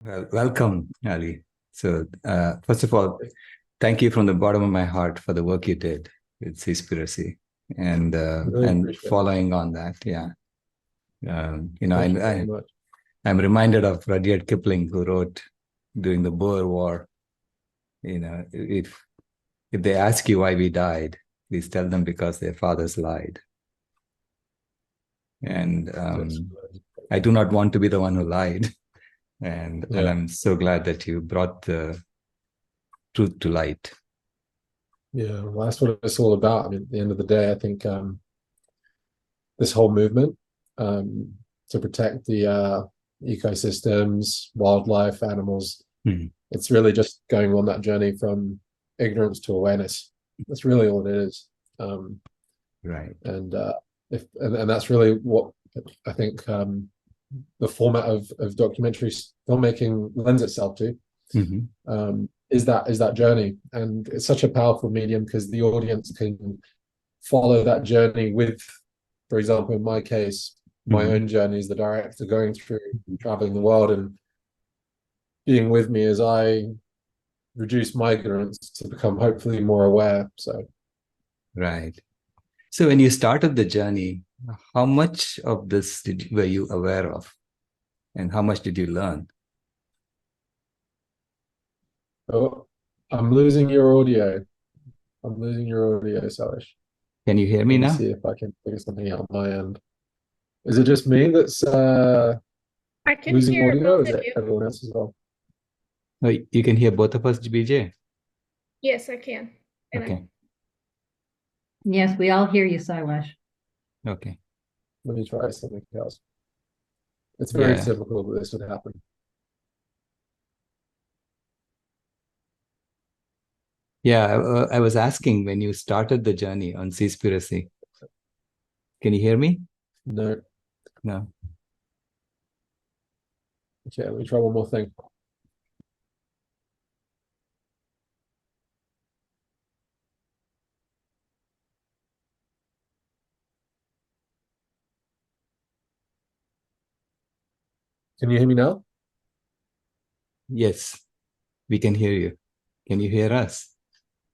Well, welcome, Ali. So, first of all, thank you from the bottom of my heart for the work you did with Seaspiracy and Really and appreciate it. following on that. Yeah, Thank you very much. I'm reminded of Rudyard Kipling, who wrote during the Boer War. If they ask you why we died, please tell them because their fathers lied. And That's I do not want to be the one who lied. And yeah, I'm so glad that you brought the truth to light. yeah. Well, that's what it's all about. I mean, at the end of the day, I think this whole movement um, to protect the ecosystems, wildlife, animals, Mhm. it's really just going on that journey from ignorance to awareness. That's really all it is. Um, Right. and if and that's really what I think the format of documentary filmmaking lends itself to. Mhm. Is that journey, and it's such a powerful medium because the audience can follow that journey with, for example, in my case, my Mhm. own journey as the director going through traveling the world and being with me as I reduce my ignorance to become hopefully more aware. So Right. So when you started the journey, how much of this were you aware of, and how much did you learn? oh, I'm losing your audio. I'm losing your audio, Salish. Can you hear me Let me now? see if I can figure something out on my end. Is it just me that's I can losing hear audio? Or both is of it you. everyone else as well? Oh, you can hear both of us, BJ? Yes, I can. And I, Okay. Yes, we all hear you, Silash. Okay. Let me try something else. It's very Yeah. typical that this would happen. Yeah. I was asking when you started the journey on Seaspiracy. Can you hear me? No. No. Okay, let me try one more thing. Can you hear me now? Yes, we can hear you. Can you hear us?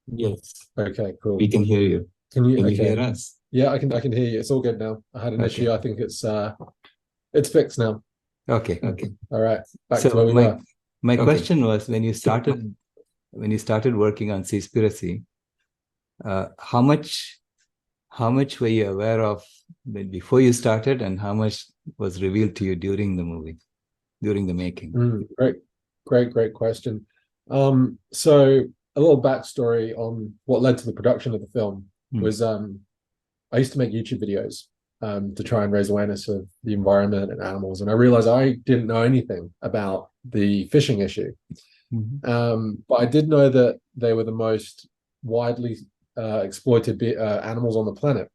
Yes, Okay, we cool. can hear you. Can you Can you okay. hear us? Yeah, I can hear you. It's all good now. I had an Okay. issue. I think it's fixed now. Okay. Okay. All right. Back to So where we were. my Okay. question was when you started working on Seaspiracy, how much were you aware of before you started, and how much was revealed to you during the movie, during the making? Great question. So a little backstory on what led to the production of the film Hmm. was I used to make YouTube videos to try and raise awareness of the environment and animals, and I realized I didn't know anything about the fishing issue. Mhm. But I did know that they were the most widely exploited animals on the planet.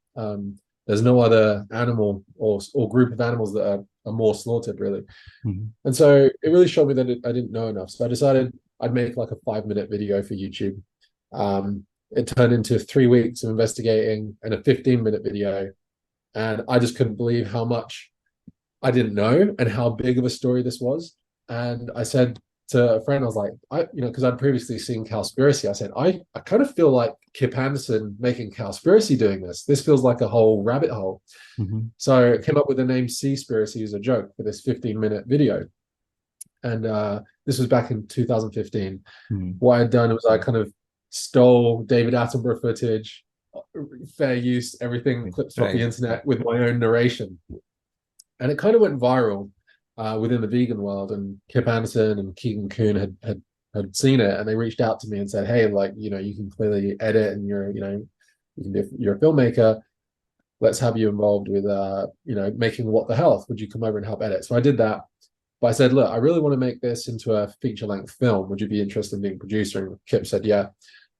There's no other animal or group of animals that are more slaughtered, really. Mhm. And so it really showed me that I didn't know enough. So I decided I'd make like a 5-minute video for YouTube. It turned into 3 weeks of investigating and a 15-minute video. And I just couldn't believe how much I didn't know and how big of a story this was. And I said to a friend, I was like, because I'd previously seen Cowspiracy, I said, I kind of feel like Kip Anderson making Cowspiracy doing this. This feels like a whole rabbit hole. Mhm. So I came up with the name Seaspiracy as a joke for this 15-minute video. And this was back in 2015. Mhm. What I'd done was I kind of stole David Attenborough footage, fair use, everything clips off the Right. internet with my own narration. And it kind of went viral within the vegan world. And Kip Anderson and Keegan Kuhn had seen it, and they reached out to me and said, "Hey, like you can clearly edit, and you're a filmmaker. Let's have you involved with making What the Health. Would you come over and help edit?" So I did that. But I said, "Look, I really want to make this into a feature-length film. Would you be interested in being a producer?" And Kip said, "Yeah."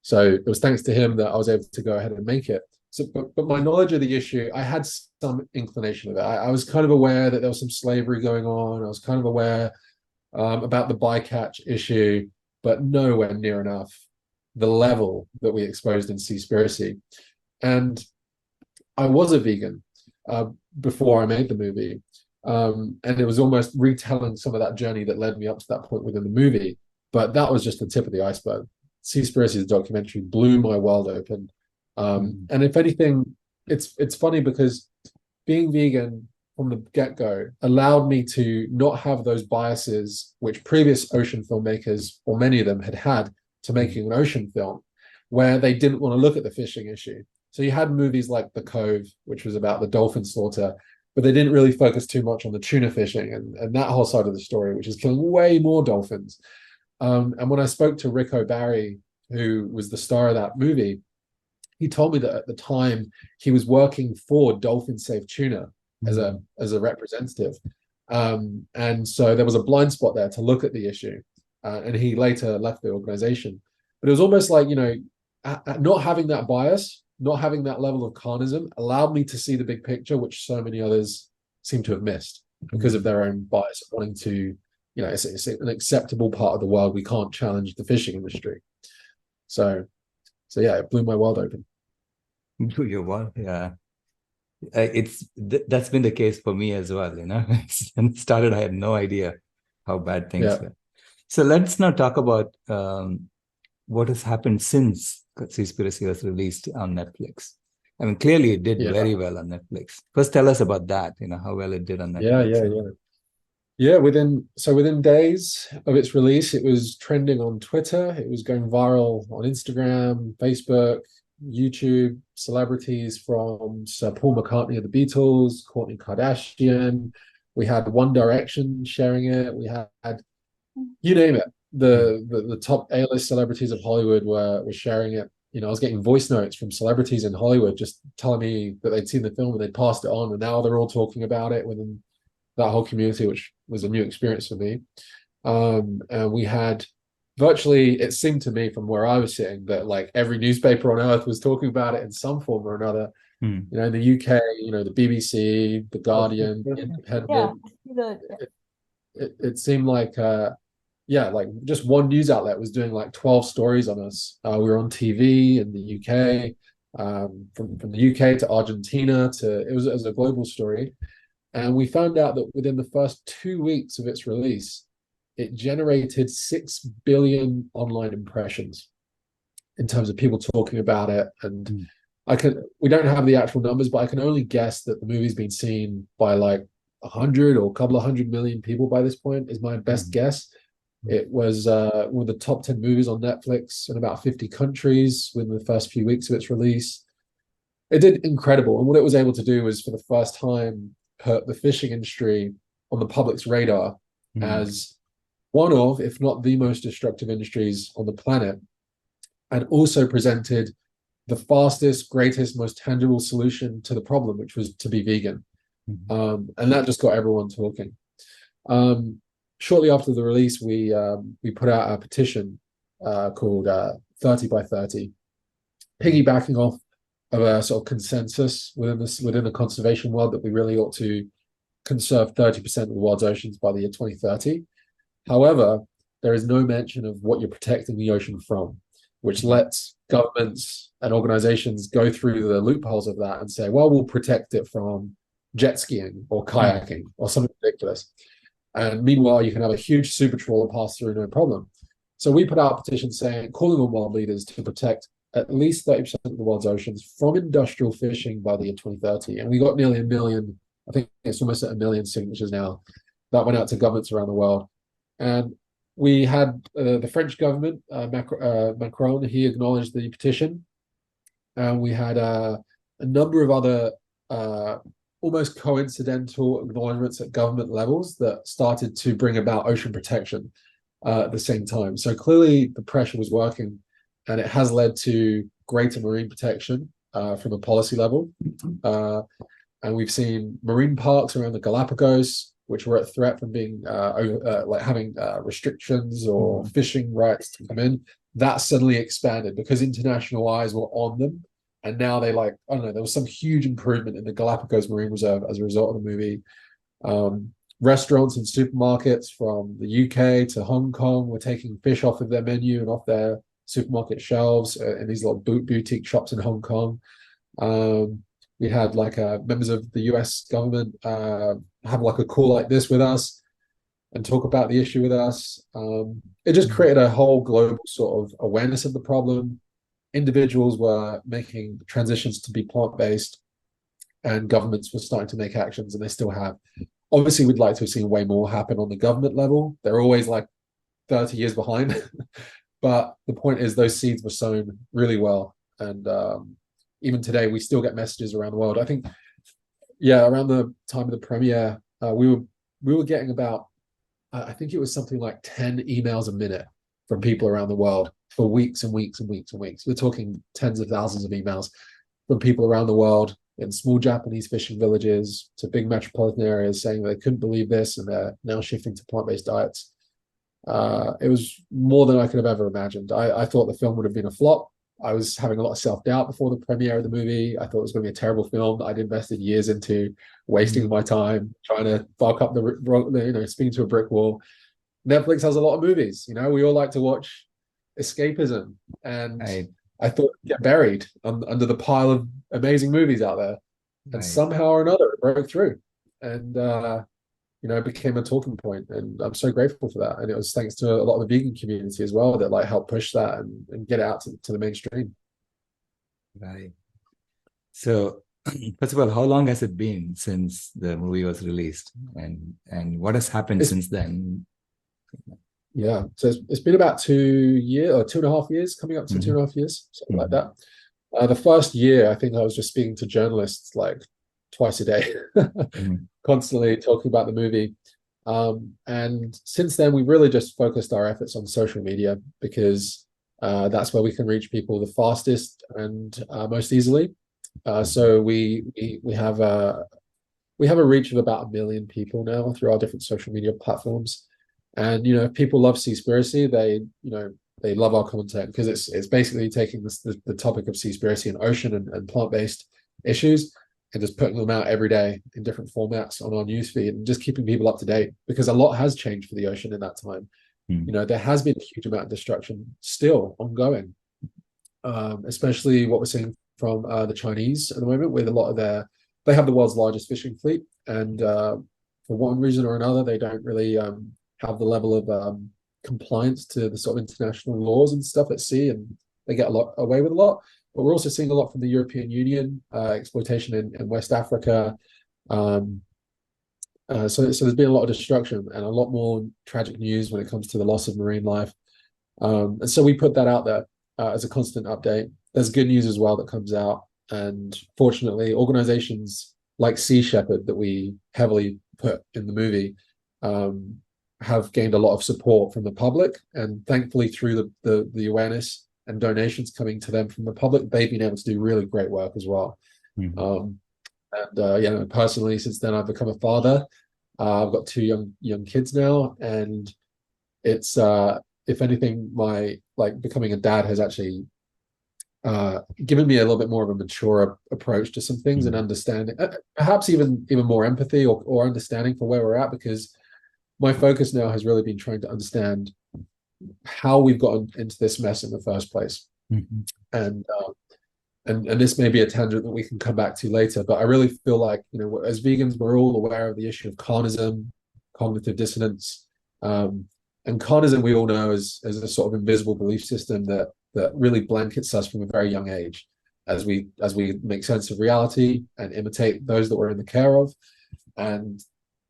So it was thanks to him that I was able to go ahead and make it. So, but my knowledge of the issue, I had some inclination of it. I was kind of aware that there was some slavery going on. I was kind of aware about the bycatch issue, but nowhere near enough the level that we exposed in Seaspiracy. And I was a vegan uh, before I made the movie. And it was almost retelling some of that journey that led me up to that point within the movie. But that was just the tip of the iceberg. Seaspiracy, the documentary, blew my world open. And if anything, it's funny because being vegan from the get-go allowed me to not have those biases which previous ocean filmmakers, or many of them, had to making an ocean film, where they didn't want to look at the fishing issue. So you had movies like The Cove, which was about the dolphin slaughter, but they didn't really focus too much on the tuna fishing and that whole side of the story, which is killing way more dolphins. And when I spoke to Rick O'Barry, who was the star of that movie, he told me that at the time he was working for Dolphin Safe Tuna as a representative. And so there was a blind spot there to look at the issue. And he later left the organization. But it was almost like, not having that bias, not having that level of carnism allowed me to see the big picture, which so many others seem to have missed because of their own bias, wanting to, it's an acceptable part of the world. We can't challenge the fishing industry. So yeah, it blew my world open. Blew your world, yeah. That's been the case for me as well. And it started, I had no idea how bad things were. So let's now talk about what has happened since Seaspiracy was released on Netflix. I mean, clearly it did very well on Netflix. First, tell us about that. How well it did on Netflix. Yeah, within days of its release, it was trending on Twitter. It was going viral on Instagram, Facebook, YouTube. Celebrities from Sir Paul McCartney of the Beatles, Kourtney Kardashian. We had One Direction sharing it. We had, you name it. The top A-list celebrities of Hollywood were sharing it. I was getting voice notes from celebrities in Hollywood just telling me that they'd seen the film and they'd passed it on, and now they're all talking about it within that whole community, which was a new experience for me. And we had virtually, it seemed to me from where I was sitting that like every newspaper on earth was talking about it in some form or another. In the UK, the BBC, The Guardian, Independent. It seemed like like just one news outlet was doing like 12 stories on us. We were on TV in the UK, from the UK to Argentina it was a global story. And we found out that within the first 2 weeks of its release, it generated 6 billion online impressions in terms of people talking about it. And we don't have the actual numbers, but I can only guess that the movie's been seen by like 100 or a couple of 100 million people by this point, is my best guess. It was one of the top 10 movies on Netflix in about 50 countries within the first few weeks of its release. It did incredible. And what it was able to do was, for the first time, put the fishing industry on the public's radar as one of, if not the most destructive industries on the planet, and also presented the fastest, greatest, most tangible solution to the problem, which was to be vegan. And that just got everyone talking. Shortly after the release, we put out a petition called 30 by 30, piggybacking off of a sort of consensus within the conservation world that we really ought to conserve 30% of the world's oceans by the year 2030. However, there is no mention of what you're protecting the ocean from, which lets governments and organizations go through the loopholes of that and say, well, we'll protect it from jet skiing or kayaking or something ridiculous. And meanwhile, you can have a huge super trawler pass through, no problem. So we put out a petition calling on world leaders to protect at least 30% of the world's oceans from industrial fishing by the year 2030. And we got nearly 1 million, I think it's almost at 1 million signatures now, that went out to governments around the world. And we had the French government, Macron, he acknowledged the petition. And we had a number of other almost coincidental acknowledgements at government levels that started to bring about ocean protection at the same time. So clearly the pressure was working, and it has led to greater marine protection from a policy level. And we've seen marine parks around the Galapagos, which were at threat from being having restrictions or fishing rights to come in. That suddenly expanded because international eyes were on them. And now there was some huge improvement in the Galapagos Marine Reserve as a result of the movie. Restaurants and supermarkets from the UK to Hong Kong were taking fish off of their menu and off their supermarket shelves in these little boutique shops in Hong Kong. We had like members of the US government have like a call like this with us and talk about the issue with us. It just created a whole global sort of awareness of the problem. Individuals were making transitions to be plant-based, and governments were starting to make actions, and they still have. Obviously, we'd like to have seen way more happen on the government level. They're always like 30 years behind. But the point is, those seeds were sown really well. And even today, we still get messages around the world. I think, yeah, around the time of the premiere, we were getting about, I think it was something like 10 emails a minute from people around the world for weeks and weeks and weeks and weeks. We're talking tens of thousands of emails from people around the world in small Japanese fishing villages to big metropolitan areas saying they couldn't believe this and they're now shifting to plant-based diets. It was more than I could have ever imagined. I thought the film would have been a flop. I was having a lot of self-doubt before the premiere of the movie. I thought it was going to be a terrible film that I'd invested years into, wasting my time trying to bark up speaking to a brick wall. Netflix has a lot of movies. We all like to watch escapism, and I thought it'd get buried under the pile of amazing movies out there. And somehow or another, it broke through, and it became a talking point, and I'm so grateful for that. And it was thanks to a lot of the vegan community as well that helped push that and get it out to the mainstream. Right. So, first of all, how long has it been since the movie was released, and what has happened since then? Yeah, so it's been about 2 years or 2.5 years, coming up to 2.5 years, something like that. The first year, I think I was just speaking to journalists like twice a day, constantly talking about the movie. And since then, we've really just focused our efforts on social media because that's where we can reach people the fastest and most easily. So we have a reach of about 1 million people now through our different social media platforms. And if people love Seaspiracy, they love our content because it's basically taking the topic of Seaspiracy and ocean and plant-based issues and just putting them out every day in different formats on our newsfeed and just keeping people up to date, because a lot has changed for the ocean in that time. There has been a huge amount of destruction still ongoing, especially what we're seeing from the Chinese at the moment with a lot of they have the world's largest fishing fleet, and for one reason or another, they don't really have the level of compliance to the sort of international laws and stuff at sea, and they get away with a lot. But we're also seeing a lot from the European Union, exploitation in West Africa. So there's been a lot of destruction and a lot more tragic news when it comes to the loss of marine life. And so we put that out there as a constant update. There's good news as well that comes out. And fortunately, organizations like Sea Shepherd that we heavily put in the movie have gained a lot of support from the public. And thankfully, through the awareness and donations coming to them from the public, they've been able to do really great work as well. Personally, since then, I've become a father. I've got 2 young kids now, and it's if anything, my becoming a dad has actually given me a little bit more of a mature approach to some things and understanding, perhaps even more empathy or understanding for where we're at, because my focus now has really been trying to understand how we've gotten into this mess in the first place. And this may be a tangent that we can come back to later, but I really feel like, as vegans, we're all aware of the issue of carnism, cognitive dissonance. And carnism, we all know, is a sort of invisible belief system that really blankets us from a very young age as we make sense of reality and imitate those that we're in the care of. And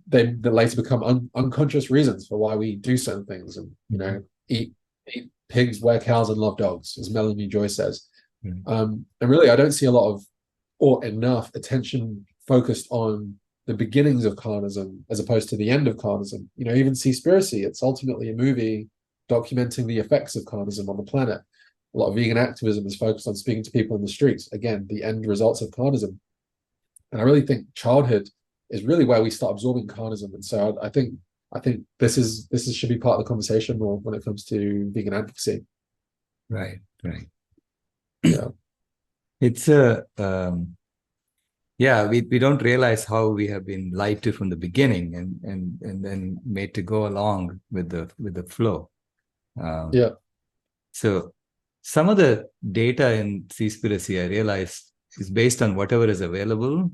they later become unconscious reasons for why we do certain things, and eat pigs, wear cows, and love dogs, as Melanie Joy says. And really, I don't see a lot of or enough attention focused on the beginnings of carnism as opposed to the end of carnism. Even Seaspiracy, it's ultimately a movie documenting the effects of carnism on the planet. A lot of vegan activism is focused on speaking to people in the streets. Again, the end results of carnism. And I really think childhood is really where we start absorbing carnism. And so I think this should be part of the conversation more when it comes to vegan advocacy. Right. Yeah. It's we don't realize how we have been lied to from the beginning and then made to go along with the flow. So some of the data in Seaspiracy, I realized, is based on whatever is available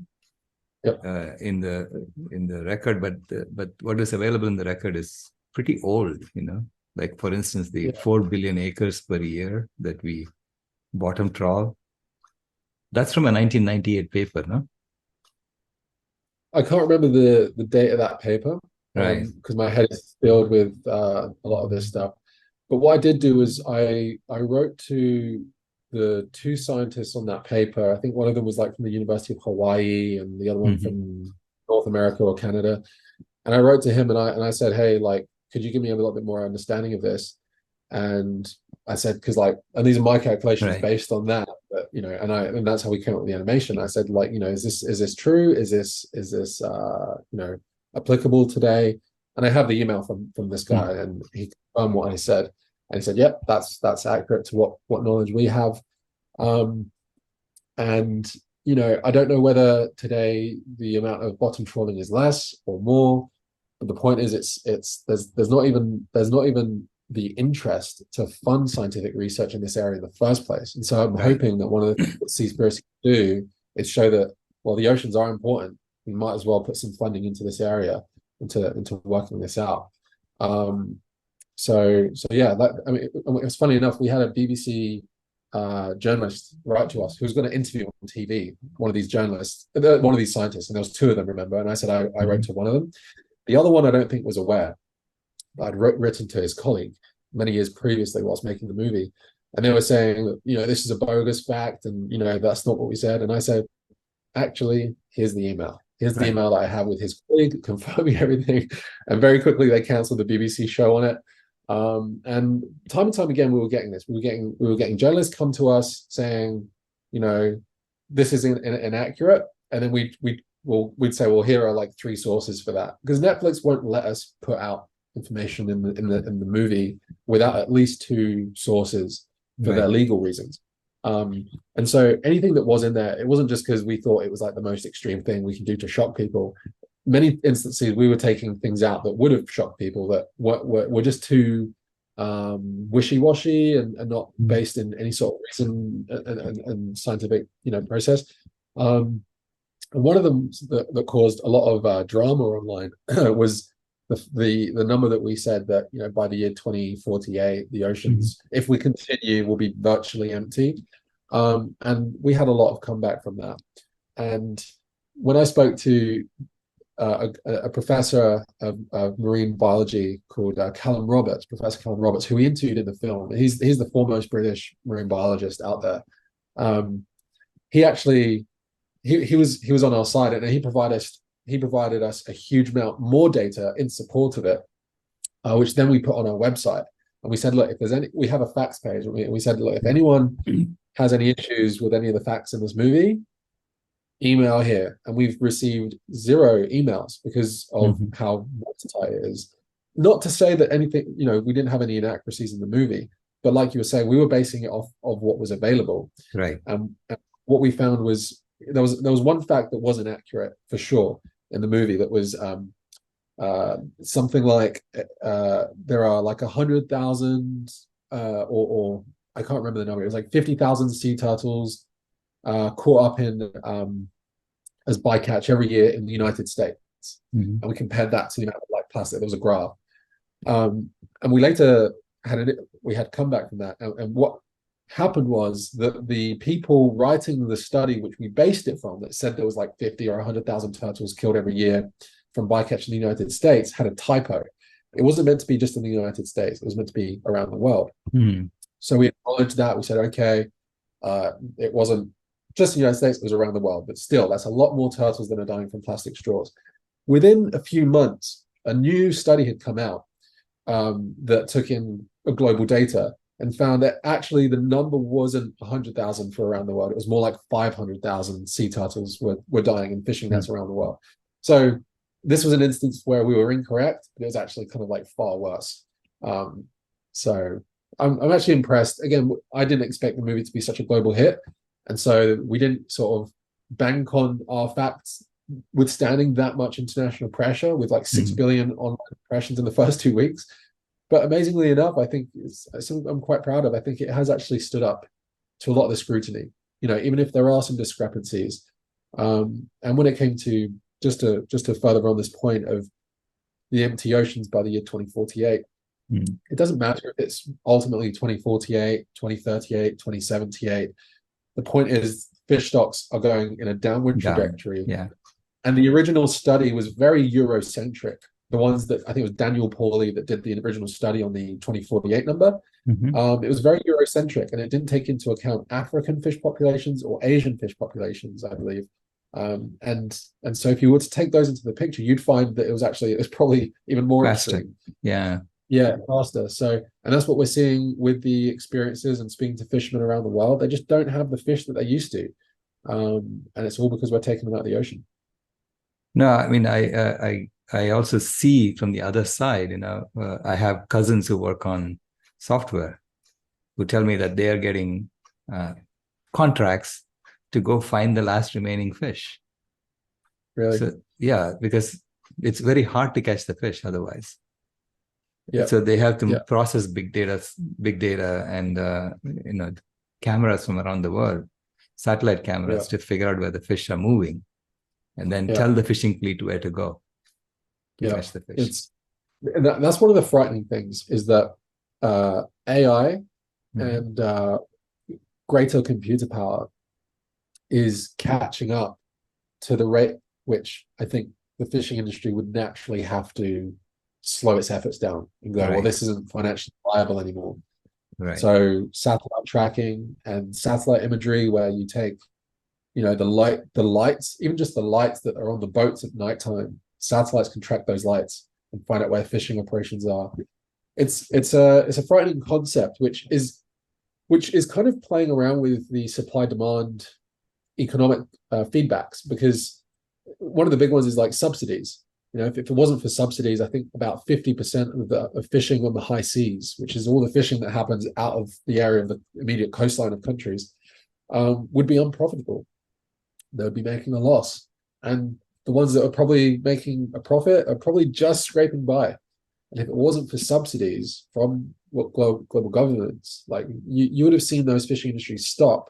Yep. in the record, but what is available in the record is pretty old, like for instance the 4 billion acres per year that we bottom trawl. That's from a 1998 paper, no? I can't remember the date of that paper, Right. because my head is filled with a lot of this stuff. But what I did do is I wrote to the two scientists on that paper. I think one of them was like from the University of Hawaii, and the other one from North America or Canada. And I wrote to him, and I said, hey, like, could you give me a little bit more understanding of this? And I said, because like, and these are my calculations based on that, but and that's how we came up with the animation. I said, like, is this true? Is this applicable today? And I have the email from this guy, and he confirmed what I said. And he said, yep, that's accurate to what knowledge we have. And I don't know whether today the amount of bottom trawling is less or more, but the point is there's not even the interest to fund scientific research in this area in the first place. And so I'm hoping that one of the things that Seaspiracy can do is show that, well, the oceans are important. We might as well put some funding into this area, into working this out. So yeah, it's funny enough, we had a BBC journalist write to us who was going to interview on TV one of these journalists, one of these scientists, and there was two of them, remember? And I said I wrote to one of them. The other one I don't think was aware. I'd written to his colleague many years previously whilst making the movie, and they were saying that this is a bogus fact, and that's not what we said. And I said, actually, here's the email. Here's the email that I have with his colleague confirming everything. And very quickly they cancelled the BBC show on it. And time again we were getting this. We were getting journalists come to us saying, this is inaccurate, and then we'd say, well, here are like 3 sources for that, because Netflix won't let us put out information in the movie without at least 2 sources for their legal reasons. And so anything that was in there, it wasn't just because we thought it was like the most extreme thing we can do to shock people. Many instances we were taking things out that would have shocked people that were just too wishy-washy and not based in any sort of reason and scientific process. And one of them that caused a lot of drama online was the number that we said that by the year 2048 the oceans, if we continue, will be virtually empty, and we had a lot of comeback from that. And when I spoke to a professor of marine biology called Callum Roberts, Professor Callum Roberts, who we interviewed in the film, he's the foremost British marine biologist out there. He was on our side, and he provided us a huge amount more data in support of it, which then we put on our website. And we said, look, if there's we have a facts page, and we said, look, if anyone has any issues with any of the facts in this movie, email here. And we've received 0 emails because of how watertight it is. Not to say that anything, we didn't have any inaccuracies in the movie, but like you were saying, we were basing it off of what was available. Right. And what we found was there was one fact that wasn't accurate for sure in the movie. That was something like there are like 100,000 or I can't remember the number. It was like 50,000 sea turtles caught up in as bycatch every year in the United States. And we compared that to the amount of like plastic. There was a graph, and we later had comeback from that. And what happened was that the people writing the study, which we based it from, that said there was like 50 or 100,000 turtles killed every year from bycatch in the United States, had a typo. It wasn't meant to be just in the United States. It was meant to be around the world. So we acknowledged that. We said, okay, it wasn't just the United States, it was around the world, but still, that's a lot more turtles than are dying from plastic straws. Within a few months, a new study had come out that took in global data and found that actually the number wasn't 100,000 for around the world. It was more like 500,000 sea turtles were dying in fishing nets around the world. So this was an instance where we were incorrect, but it was actually kind of like far worse. So I'm actually impressed. Again, I didn't expect the movie to be such a global hit. And so we didn't sort of bank on our facts withstanding that much international pressure with like 6 billion online impressions in the first 2 weeks. But amazingly enough, I think I'm quite proud of. I think it has actually stood up to a lot of the scrutiny. even if there are some discrepancies. And when it came to just to further on this point of the empty oceans by the year 2048, it doesn't matter if it's ultimately 2048, 2038, 2078. The point is fish stocks are going in a downward trajectory. Yeah. And the original study was very Eurocentric. The ones that I think it was Daniel Pauly that did the original study on the 2048 number. It was very Eurocentric, and it didn't take into account African fish populations or Asian fish populations, I believe. And so if you were to take those into the picture, you'd find that it was probably even more extreme. Yeah, faster. So, and that's what we're seeing with the experiences and speaking to fishermen around the world. They just don't have the fish that they used to, and it's all because we're taking them out of the ocean. No, I mean, I also see from the other side. I have cousins who work on software who tell me that they are getting contracts to go find the last remaining fish. Really? So, yeah, because it's very hard to catch the fish otherwise. Yeah. So they have to process big data and cameras from around the world, satellite cameras, to figure out where the fish are moving, and then tell the fishing fleet where to go to catch the fish. That's one of the frightening things, is that AI and greater computer power is catching up to the rate which I think the fishing industry would naturally have to slow its efforts down and go, well, this isn't financially viable anymore. So satellite tracking and satellite imagery, where you take, the lights, even just the lights that are on the boats at nighttime, satellites can track those lights and find out where fishing operations are. It's a frightening concept, which is kind of playing around with the supply demand economic feedbacks, because one of the big ones is like subsidies. If it wasn't for subsidies, I think about 50% of fishing on the high seas, which is all the fishing that happens out of the area of the immediate coastline of countries, would be unprofitable. They would be making a loss. And the ones that are probably making a profit are probably just scraping by. And if it wasn't for subsidies from global governments, like you would have seen those fishing industries stop.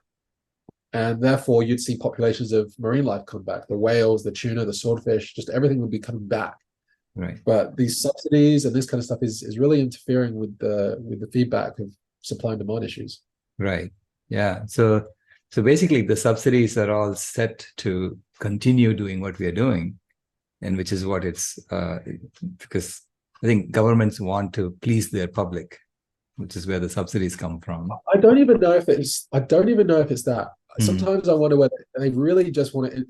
And therefore, you'd see populations of marine life come back. The whales, the tuna, the swordfish, just everything would be coming back. But these subsidies and this kind of stuff is really interfering with the feedback of supply and demand issues. Yeah. So basically, the subsidies are all set to continue doing what we are doing, and which is what it's because I think governments want to please their public, which is where the subsidies come from. I don't even know if it's that. Sometimes I wonder whether they really just want to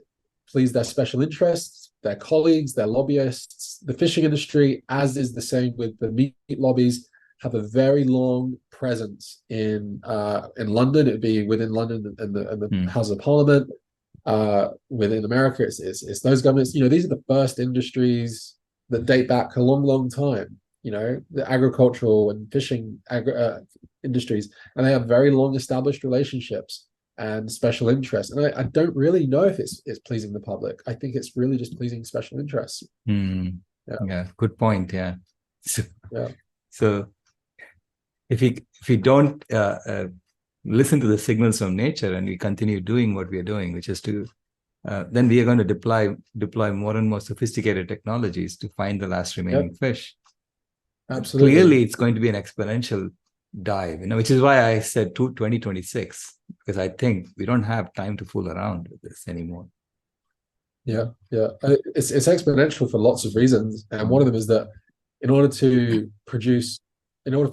please their special interests, their colleagues, their lobbyists. The fishing industry, as is the same with the meat lobbies, have a very long presence in London. It would be within London and the House of Parliament. Within America, it's those governments. These are the first industries that date back a long time. The agricultural and fishing industries, and they have very long established relationships and special interests. And I don't really know if it's pleasing the public. I think it's really just pleasing special interests. Yeah, good point. Yeah. So if we don't listen to the signals from nature and we continue doing what we are doing, which is to then we are going to deploy more and more sophisticated technologies to find the last remaining fish. Absolutely. Clearly, it's going to be an exponential dive, which is why I said 2026, because I think we don't have time to fool around with this anymore. Yeah. It's exponential for lots of reasons, and one of them is that in order for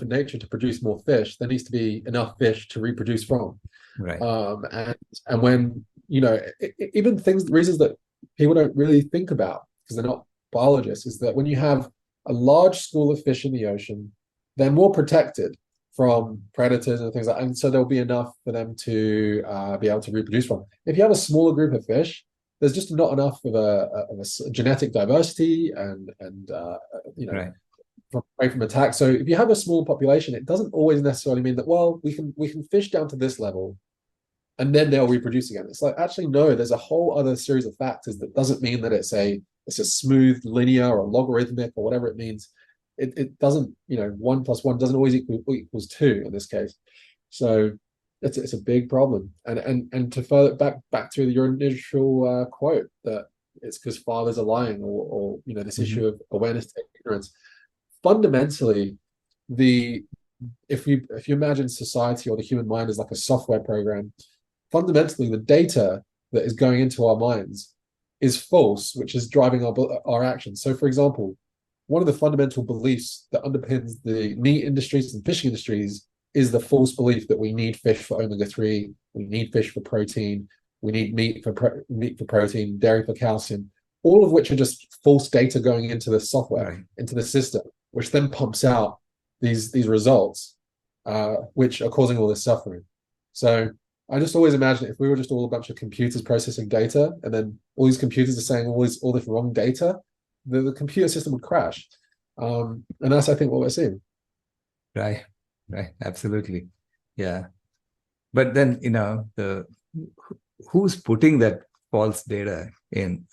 nature to produce more fish, there needs to be enough fish to reproduce from. And when even reasons that people don't really think about because they're not biologists, is that when you have a large school of fish in the ocean, they're more protected from predators and things like that, and so there'll be enough for them to be able to reproduce from. If you have a smaller group of fish, there's just not enough of a genetic diversity and from attack. So if you have a small population, it doesn't always necessarily mean that, well, we can fish down to this level and then they'll reproduce again. It's like, actually, no, there's a whole other series of factors that doesn't mean that it's a smooth, linear, or logarithmic, or whatever it means. It doesn't, 1 + 1 doesn't always equals 2 in this case. So it's a big problem. And to further back to your initial quote that it's because fathers are lying, or this issue of awareness to ignorance. Fundamentally, if you imagine society or the human mind as like a software program, fundamentally the data that is going into our minds is false, which is driving our actions. So, for example, one of the fundamental beliefs that underpins the meat industries and fishing industries is the false belief that we need fish for omega-3, we need fish for protein, we need meat for protein, dairy for calcium, all of which are just false data going into the software, into the system, which then pumps out these results, which are causing all this suffering. So I just always imagine if we were just all a bunch of computers processing data, and then all these computers are saying all this wrong data, the computer system would crash. And that's, I think, what we're seeing. Right, absolutely. Yeah. But then, who's putting that false data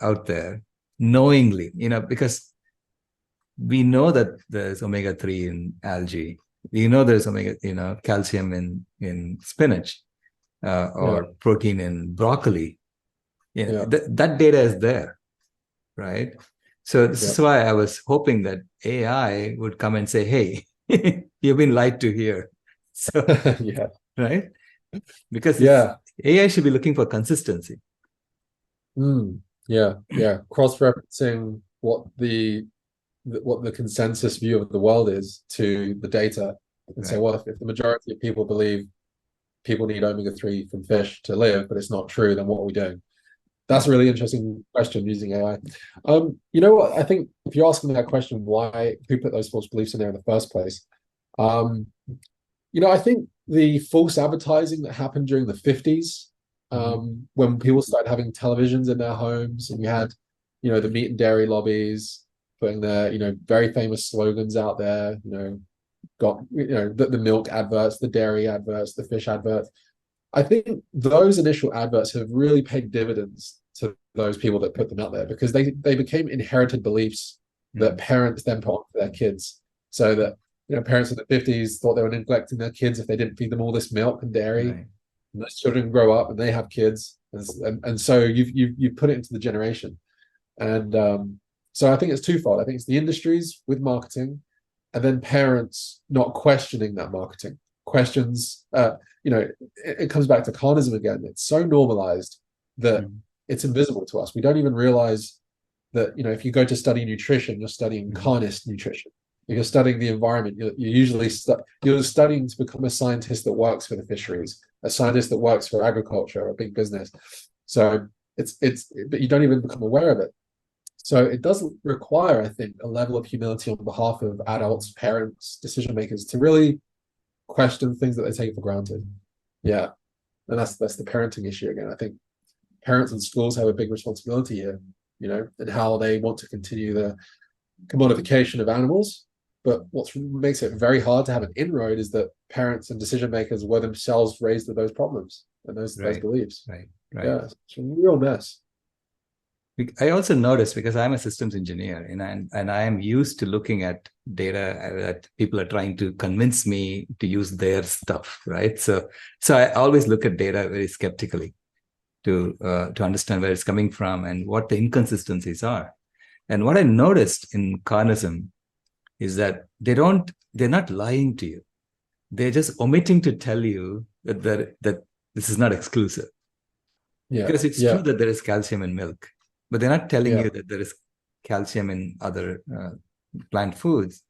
out there knowingly, because we know that there's omega-3 in algae. We know there's calcium in spinach, or protein in broccoli. That data is there, right? So this is why I was hoping that AI would come and say, hey, you've been lied to here. So, right? Because AI should be looking for consistency. Cross-referencing what the consensus view of the world is to the data, and say, well, if the majority of people believe people need omega-3 from fish to live, but it's not true, then what are we doing? That's a really interesting question using AI. You know what? I think if you're asking that question, who put those false beliefs in there in the first place? I think the false advertising that happened during the 50s, when people started having televisions in their homes, and you had, the meat and dairy lobbies putting their, very famous slogans out there, the milk adverts, the dairy adverts, the fish adverts. I think those initial adverts have really paid dividends to those people that put them out there, because they became inherited beliefs that parents then put on for their kids. So that, parents in the 50s thought they were neglecting their kids if they didn't feed them all this milk and dairy. And those children grow up and they have kids, and so you've put it into the generation. And so I think it's twofold. I think it's the industries with marketing, and then parents not questioning that marketing. Questions, it comes back to carnism again. It's so normalized that it's invisible to us. We don't even realize that, if you go to study nutrition, you're studying carnist nutrition. If you're studying the environment, you're usually you're studying to become a scientist that works for the fisheries, a scientist that works for agriculture or a big business. So but you don't even become aware of it. So it does require, I think, a level of humility on behalf of adults, parents, decision makers, to really question things that they take for granted. And that's the parenting issue again. I think parents and schools have a big responsibility here, and how they want to continue the commodification of animals. But what makes it very hard to have an inroad is that parents and decision makers were themselves raised with those problems and those beliefs. Yeah, it's a real mess. I also noticed, because I'm a systems engineer, and I am used to looking at data that people are trying to convince me to use their stuff, right? So I always look at data very skeptically to understand where it's coming from and what the inconsistencies are. And what I noticed in carnism is that they're not lying to you. They're just omitting to tell you that this is not exclusive. Because it's true that there is calcium in milk, but they're not telling you that there is calcium in other plant foods.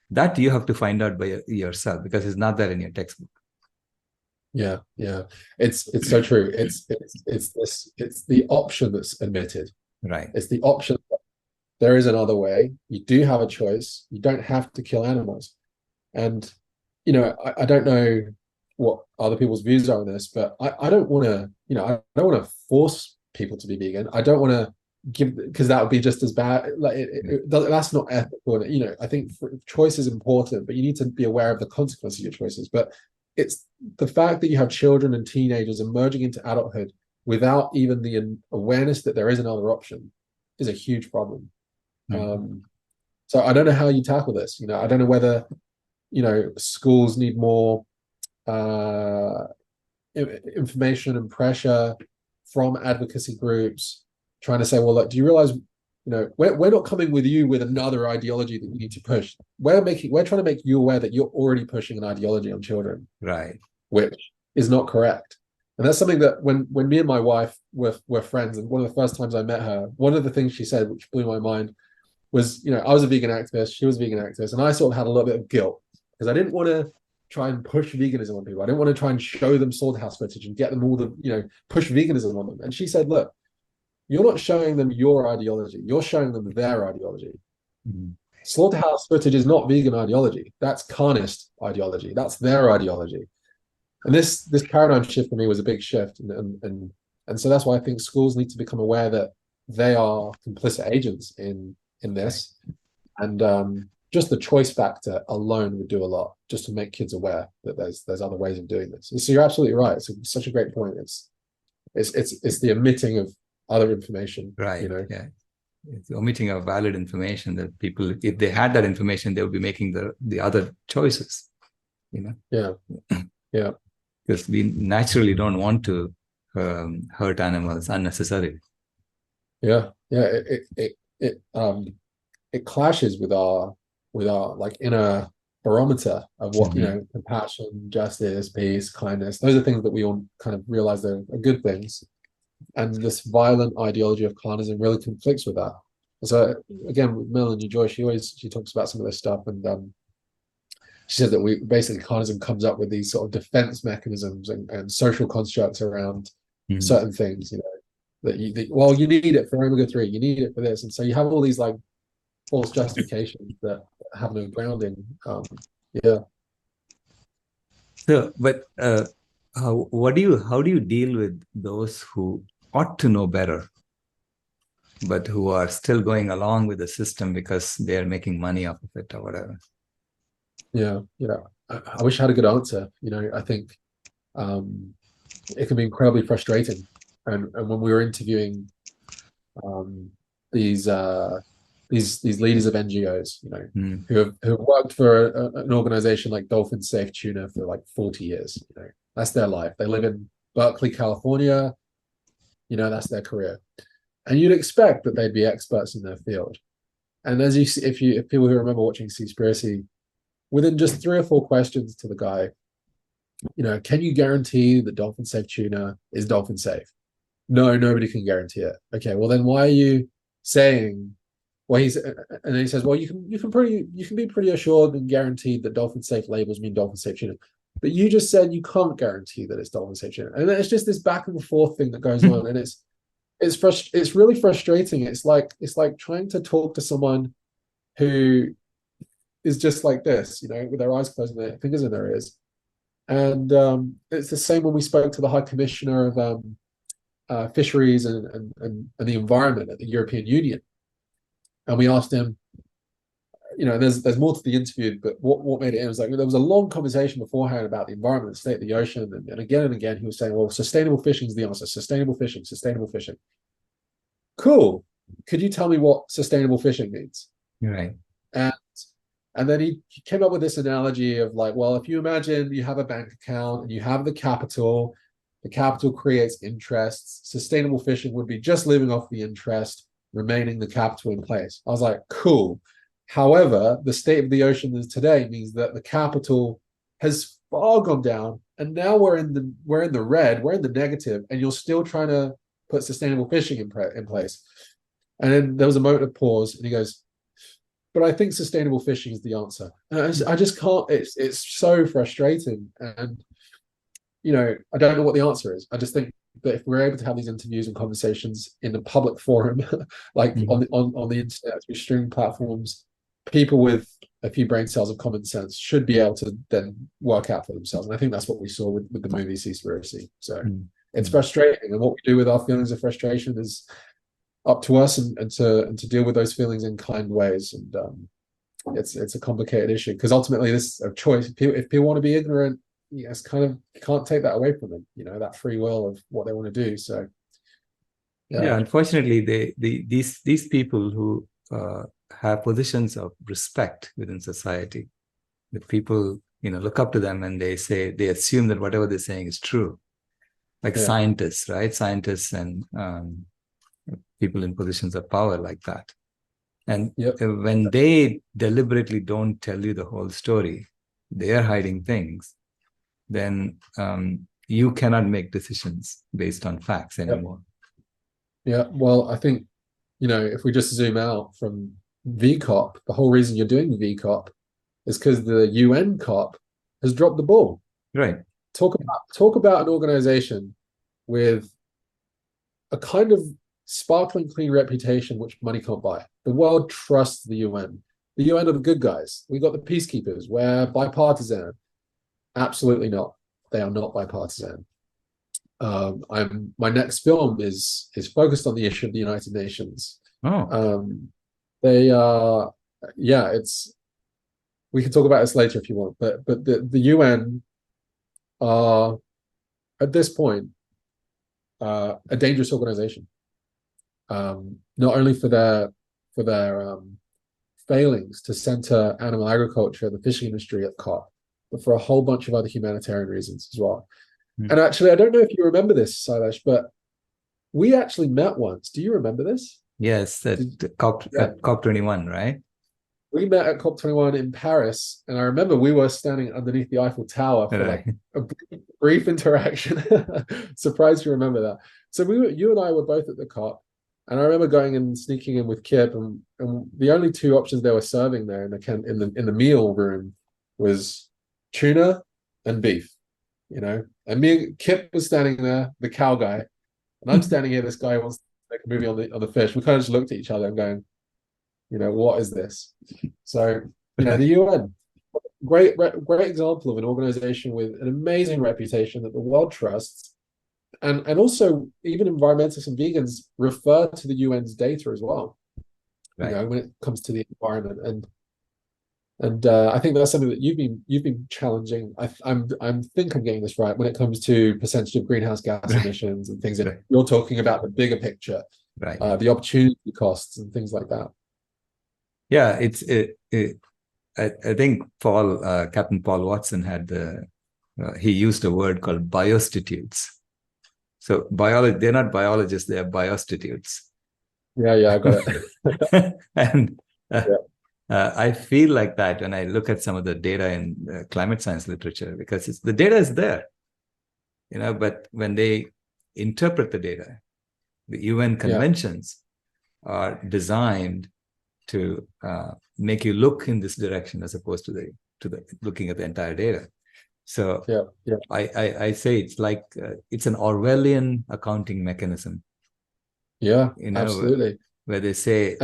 That you have to find out by yourself, because it's not there in your textbook. It's so true. It's the option that's admitted. Right. It's the option that there is another way. You do have a choice. You don't have to kill animals. And I don't know what other people's views are on this, but I don't want to, I don't want to force people to be vegan. I don't want to give, because that would be just as bad. Like that's not ethical. I think choice is important, but you need to be aware of the consequences of your choices. But it's the fact that you have children and teenagers emerging into adulthood without even the awareness that there is another option is a huge problem. So I don't know how you tackle this. I don't know whether schools need more information and pressure from advocacy groups trying to say, well, look, do you realize, we're not coming with you with another ideology that you need to push. We're trying to make you aware that you're already pushing an ideology on children, right? Which is not correct. And that's something that when me and my wife were friends, and one of the first times I met her, one of the things she said, which blew my mind, was, I was a vegan activist, she was a vegan activist, and I sort of had a little bit of guilt because I didn't want to try and push veganism on people. I didn't want to try and show them slaughterhouse footage and get them all push veganism on them. And she said, look, you're not showing them your ideology, you're showing them their ideology. Mm-hmm. Slaughterhouse footage is not vegan ideology. That's carnist ideology. That's their ideology. And this paradigm shift for me was a big shift. And so that's why I think schools need to become aware that they are complicit agents in this. And just the choice factor alone would do a lot, just to make kids aware that there's other ways of doing this. And so you're absolutely right. It's such a great point. It's the omitting of other information. Right. Yeah. It's omitting of valid information that people, if they had that information, they would be making the other choices. Yeah. Yeah. Because we naturally don't want to hurt animals unnecessarily. Yeah. Yeah. It clashes with our like inner barometer of what, compassion, justice, peace, kindness. Those are things that we all kind of realize are good things. And this violent ideology of carnism really conflicts with that. So again, with Melanie Joy, she talks about some of this stuff, and she said that carnism comes up with these sort of defense mechanisms and social constructs around certain things, that you need it for omega-3, you need it for this, and so you have all these like false justifications that have no grounding. Yeah. So, but how do you deal with those who ought to know better, but who are still going along with the system because they are making money off of it or whatever? Yeah. I wish I had a good answer. I think it can be incredibly frustrating. And when we were interviewing these leaders of NGOs, who have worked for an organization like Dolphin Safe Tuna for like 40 years, that's their life. They live in Berkeley, California, that's their career. And you'd expect that they'd be experts in their field. And as you see, if people who remember watching Seaspiracy, within just 3 or 4 questions to the guy, can you guarantee that dolphin safe tuna is dolphin safe? No, nobody can guarantee it. Okay, well then why are you saying? Well, and then he says, well, you can be pretty assured and guaranteed that dolphin safe labels mean dolphin safe tuna, but you just said you can't guarantee that it's dolphin safe tuna, and it's just this back and forth thing that goes on, and it's really frustrating. It's like trying to talk to someone who is just like this, with their eyes closed and their fingers in their ears. And it's the same when we spoke to the High Commissioner of Fisheries and the Environment at the European Union. And we asked him, there's more to the interview, but what made it in was like, there was a long conversation beforehand about the environment, the state of the ocean. And again, he was saying, well, sustainable fishing is the answer. Sustainable fishing. Cool. Could you tell me what sustainable fishing means? Right. And then he came up with this analogy of like, well, if you imagine you have a bank account and you have the capital creates interests. Sustainable fishing would be just living off the interest, remaining the capital in place. I was like, cool. However, the state of the ocean today means that the capital has far gone down, and now we're in the red, we're in the negative, and you're still trying to put sustainable fishing in place. And then there was a moment of pause, and he goes, but I think sustainable fishing is the answer. And I just can't. It's so frustrating, and I don't know what the answer is. I just think that if we're able to have these interviews and conversations in a public forum, like on the internet through streaming platforms, people with a few brain cells of common sense should be able to then work out for themselves. And I think that's what we saw with the movie Seaspiracy. So it's frustrating, and what we do with our feelings of frustration is up to us, and to deal with those feelings in kind ways. And it's a complicated issue, because ultimately this is a choice. If people want to be ignorant, it's kind of, you can't take that away from them, that free will of what they want to do. So yeah, unfortunately, these people who have positions of respect within society, the people look up to them, and they assume that whatever they're saying is true. like scientists, right? Scientists and people in positions of power like that. And when they deliberately don't tell you the whole story, they are hiding things, then you cannot make decisions based on facts anymore. Yeah, well, I think, if we just zoom out from VCOP, the whole reason you're doing VCOP is because the UN COP has dropped the ball. Right. Talk about an organization with a kind of sparkling clean reputation which money can't buy. The world trusts the UN. The UN are the good guys. We got the peacekeepers. We're bipartisan. Absolutely not. They are not bipartisan. My next film is focused on the issue of the United Nations. They are, we can talk about this later if you want, but the UN are at this point a dangerous organization. Not only for their failings to center animal agriculture, the fishing industry at COP, but for a whole bunch of other humanitarian reasons as well. And actually, I don't know if you remember this, Silesh, but we actually met once. Do you remember this? Yes, at COP21, right? We met at COP21 in Paris, and I remember we were standing underneath the Eiffel Tower for like a brief interaction. Surprised you remember that. So you and I were both at the COP, and I remember going and sneaking in with Kip, and the only two options they were serving there in the meal room was tuna and beef, And me and Kip was standing there, the cow guy, and I'm standing here. This guy wants to make a movie on the fish. We kind of just looked at each other and going, what is this? So, the UN, great example of an organization with an amazing reputation that the world trusts, and also even environmentalists and vegans refer to the UN's data as well. Right. When it comes to the environment, and I think that's something that you've been challenging. I think I'm getting this right when it comes to percentage of greenhouse gas emissions and things. That you're talking about the bigger picture, right? The opportunity costs and things like that. Yeah, I think Captain Paul Watson had he used a word called biostitutes. So they're not biologists, they are biostitutes. Yeah, I got it. And I feel like that when I look at some of the data in climate science literature, because the data is there, but when they interpret the data, the UN conventions are designed to make you look in this direction as opposed to the looking at the entire data. So I say it's like it's an Orwellian accounting mechanism. Yeah, absolutely. Where they say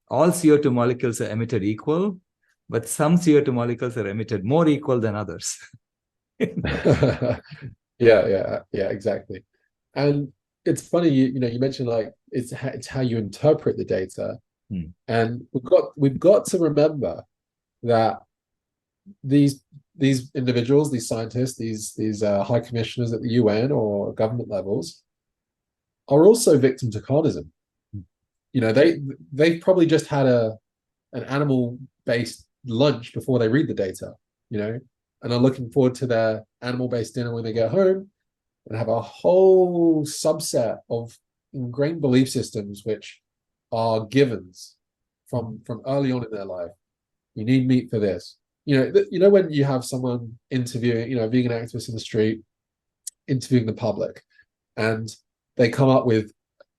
all CO2 molecules are emitted equal, but some CO2 molecules are emitted more equal than others. Yeah, exactly. And it's funny, you mentioned like it's how you interpret the data. And we've got to remember that these individuals, these scientists, these high commissioners at the UN or government levels are also victims of carnism. They probably just had an animal-based lunch before they read the data, and are looking forward to their animal-based dinner when they get home, and have a whole subset of ingrained belief systems which are givens from early on in their life. You need meat for this. When you have someone interviewing, a vegan activist in the street, interviewing the public, and they come up with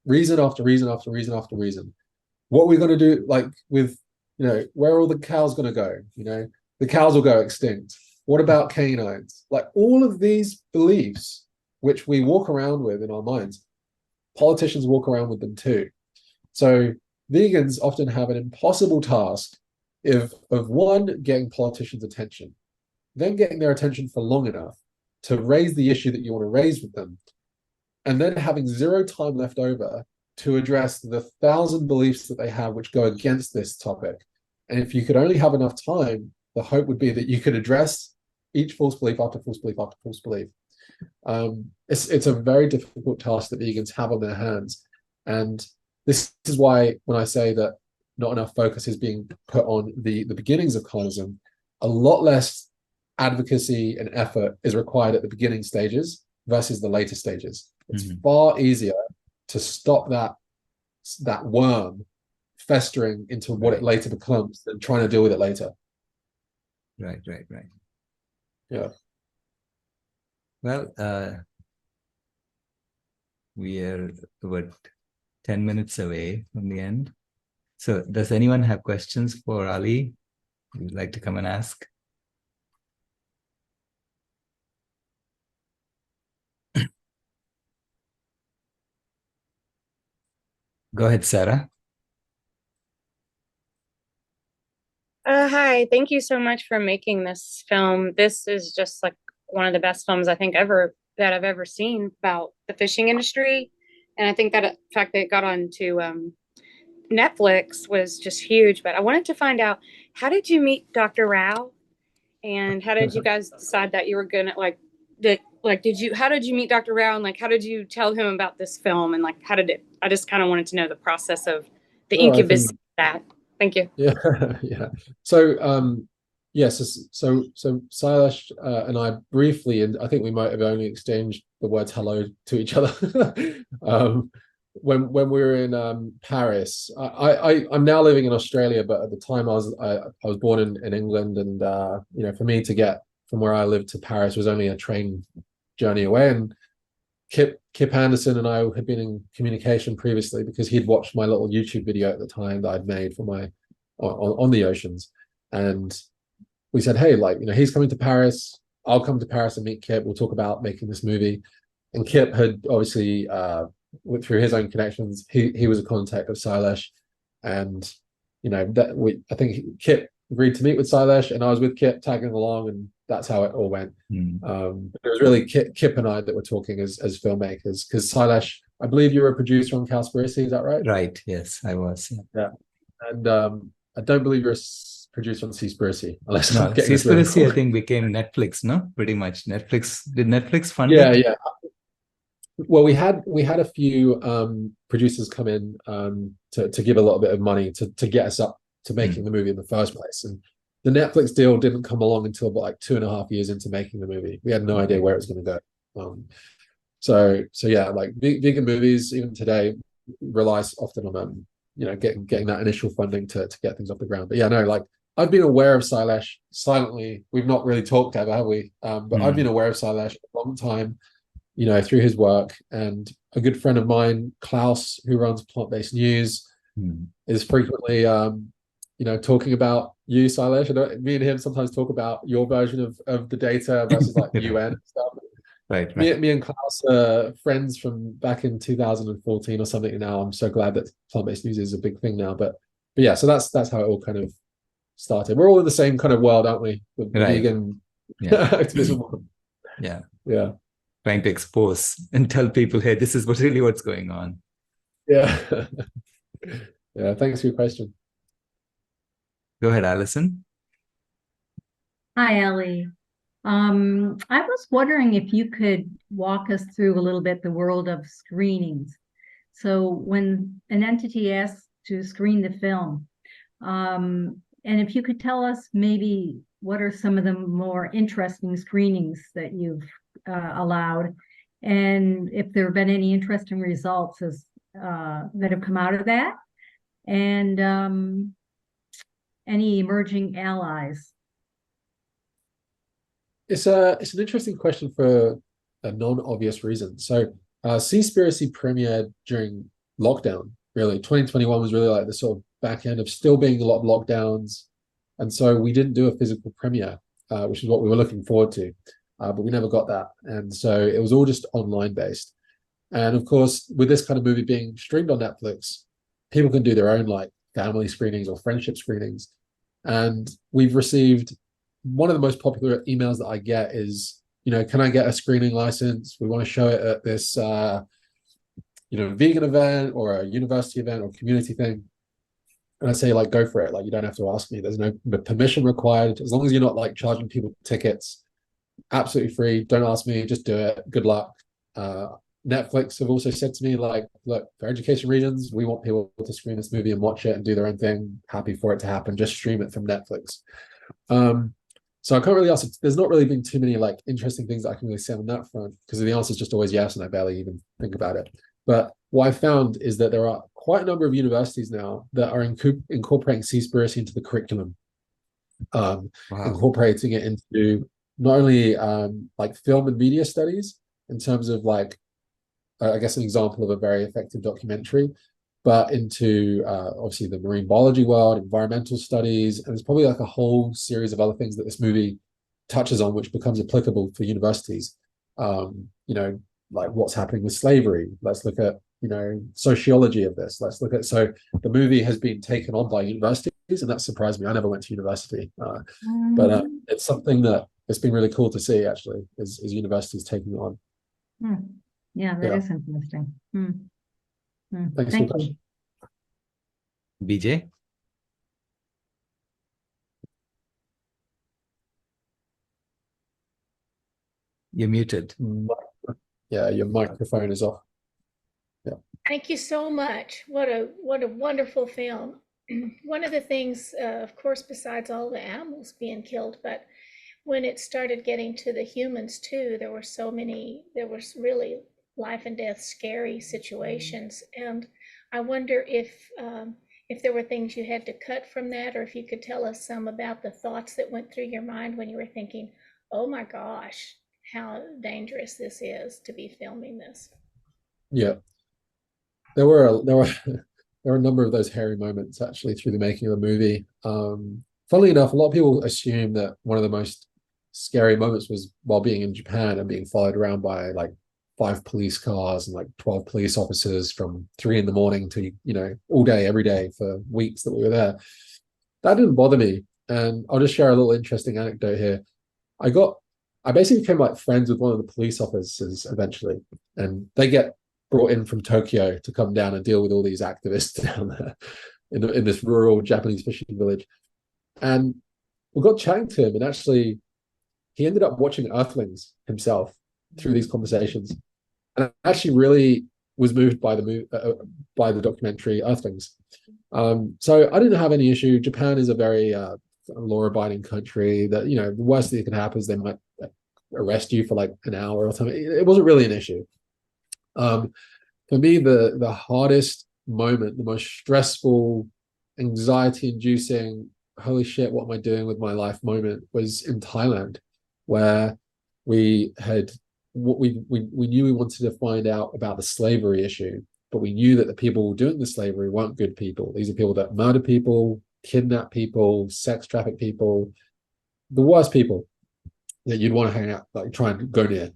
reason after reason after reason after reason. What are we going to do, like with, where are all the cows going to go? The cows will go extinct. What about canines? Like all of these beliefs, which we walk around with in our minds, politicians walk around with them too. So vegans often have an impossible task of one, getting politicians' attention, then getting their attention for long enough to raise the issue that you want to raise with them, and then having zero time left over to address the 1,000 beliefs that they have which go against this topic. And if you could only have enough time, the hope would be that you could address each false belief after false belief after false belief. It's a very difficult task that vegans have on their hands. And this is why when I say that not enough focus is being put on the beginnings of carnism, a lot less advocacy and effort is required at the beginning stages, versus the later stages. It's far easier to stop that worm festering into what it later becomes than trying to deal with it later. Right. Yeah. Well, we are about 10 minutes away from the end. So does anyone have questions for Ali? Would you like to come and ask? Go ahead, Sarah. Hi, thank you so much for making this film. This is just like one of the best films I think that I've ever seen about the fishing industry. And I think that the fact that it got onto Netflix was just huge. But I wanted to find out, how did you meet Dr. Rao? And how did you guys decide that you were gonna how did you meet Dr. Rao, and like how did you tell him about this film, and like how did it, I just kind of wanted to know the process of the incubus of that. Thank you. Yeah. So so Silas and I briefly, and I think we might have only exchanged the words hello to each other when we were in Paris. I'm now living in Australia, but at the time I was born in England, and for me to get from where I lived to Paris was only a train journey away. And Kip Anderson and I had been in communication previously because he'd watched my little YouTube video at the time that I'd made for my on the oceans, and we said, hey, he's coming to Paris, I'll come to Paris and meet Kip, we'll talk about making this movie. And Kip had obviously through his own connections, he was a contact of Silas, and I think Kip agreed to meet with Silas, and I was with Kip tagging along, and that's how it all went. It was really Kip and I that were talking as filmmakers, because Silas, I believe you were a producer on Seaspiracy, is that right? Right, yes, I was. Yeah. And I don't believe you're a producer on Seaspiracy, unless no, I'm getting Seaspiracy, I think, became Netflix, no? Pretty much. Did Netflix fund it? Yeah. Well, we had a few producers come in to give a little bit of money to get us up to making the movie in the first place. And the Netflix deal didn't come along until about 2.5 years into making the movie. We had no idea where it was going to go. So yeah, vegan movies even today relies often on getting that initial funding to get things off the ground. But yeah, no, I've been aware of Silas silently. We've not really talked ever, have we? But I've been aware of Silas for a long time, through his work. And a good friend of mine, Klaus, who runs Plant-Based News, is frequently talking about you, Silas. Me and him sometimes talk about your version of the data versus the UN and stuff. Right. Me and Klaus are friends from back in 2014 or something. Now I'm so glad that Plant-Based News is a big thing now. But yeah, so that's how it all kind of started. We're all in the same kind of world, aren't we? The vegan activism. Yeah. Trying to expose and tell people, hey, this is really what's going on. Yeah. Yeah. Thanks for your question. Go ahead, Alison. Hi, Ali. I was wondering if you could walk us through a little bit the world of screenings. So when an entity asks to screen the film, and if you could tell us maybe what are some of the more interesting screenings that you've allowed, and if there have been any interesting results that have come out of that, and any emerging allies. It's an interesting question for a non-obvious reason. So Seaspiracy premiered during lockdown, really. 2021 was really the sort of back end of still being a lot of lockdowns. And so we didn't do a physical premiere, which is what we were looking forward to, but we never got that. And so it was all just online based. And of course, with this kind of movie being streamed on Netflix, people can do their own family screenings or friendship screenings. And we've received, one of the most popular emails that I get is, can I get a screening license? We want to show it at this, vegan event or a university event or community thing. And I say, go for it. You don't have to ask me. There's no permission required. As long as you're not charging people tickets, absolutely free. Don't ask me, just do it. Good luck. Netflix have also said to me, look, for education reasons, we want people to screen this movie and watch it and do their own thing. Happy for it to happen. Just stream it from Netflix. So I can't really answer. There's not really been too many like interesting things that I can really say on that front, because the answer is just always yes, and I barely even think about it. But what I found is that there are quite a number of universities now that are incorporating Seaspiracy into the curriculum, incorporating it into not only like film and media studies in terms of like, I guess an example of a very effective documentary, but into obviously the marine biology world, environmental studies, and there's probably like a whole series of other things that this movie touches on, which becomes applicable for universities. You know, like what's happening with slavery. Let's look at, you know, sociology of this. Let's look at, so the movie has been taken on by universities, and that surprised me. I never went to university, but it's something that it's been really cool to see actually, is universities taking it on. Yeah, that is interesting. Thanks for the question. BJ? You're muted. Yeah, your microphone is off. Yeah. Thank you so much. What a wonderful film. One of the things, of course, besides all the animals being killed, but when it started getting to the humans too, there was really life and death scary situations. And I wonder if there were things you had to cut from that, or if you could tell us some about the thoughts that went through your mind when you were thinking, oh my gosh, how dangerous this is to be filming this. Yeah, there were a number of those hairy moments actually through the making of the movie. Funnily enough, a lot of people assume that one of the most scary moments was while being in Japan and being followed around by like 5 police cars and like 12 police officers from 3 a.m. to, you know, all day, every day for weeks that we were there. That didn't bother me. And I'll just share a little interesting anecdote here. I basically became like friends with one of the police officers eventually, and they get brought in from Tokyo to come down and deal with all these activists down there in this rural Japanese fishing village. And we got chatting to him, and actually he ended up watching Earthlings himself through these conversations, and I actually really was moved by the documentary Earthlings. So I didn't have any issue. Japan is a very law-abiding country. That, you know, the worst that can happen is they might arrest you for like an hour or something. It wasn't really an issue. For me, the hardest moment, the most stressful, anxiety-inducing, holy shit, what am I doing with my life moment was in Thailand, where we knew we wanted to find out about the slavery issue, but we knew that the people doing the slavery weren't good people. These are people that murder people, kidnap people, sex traffic people, the worst people that you'd want to hang out, like try and go near.